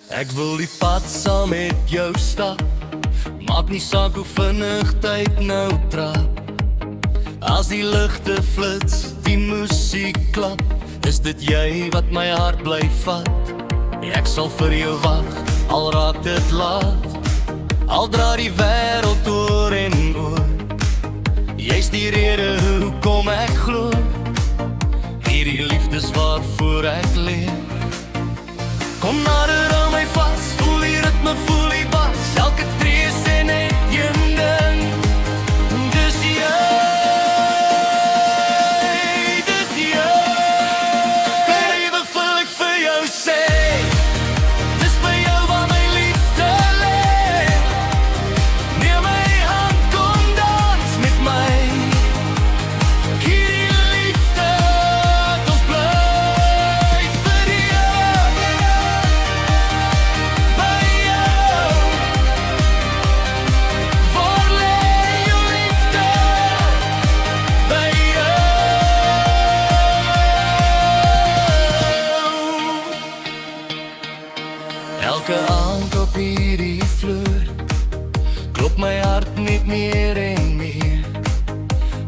Ek wil die pad saam met jou stap, maak nie saak hoe vinnig tyd nou trap. As die ligte flits, die musiek klap, is dit jy wat my hart bly vat. Ek sal vir jou wag, al raak dit laat, al dra die wêreld oor en oor. Jy's die rede hoekom ek glo, hierdie liefdes waarvoor ek leef. Kom nader aan my vas, voel die ritme, voel die bas, elke tree sê net een ding, dis jy, dis jy. Vir ewig wil ek vir jou sê, dis by jou waar my liefde lê. Neem my hand, kom dans met my, hierdie liefde, ons bly vir jou, by jou. Waar lê jou liefde, by jou. Elke aand op hierdie vloer klop my hart net meer en meer.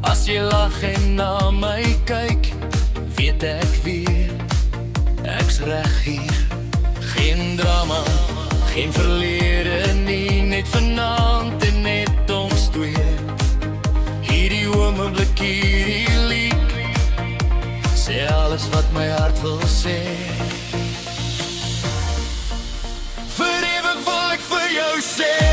As jy lag en na my kyk, weet ek weer, ek's reg hier. Geen drama, geen verlede nie, net vanaand en net ons twee. Hierdie oomblik, hierdie lied, sê alles wat my hart wil sê. Vir ewig wil ek vir jou sê.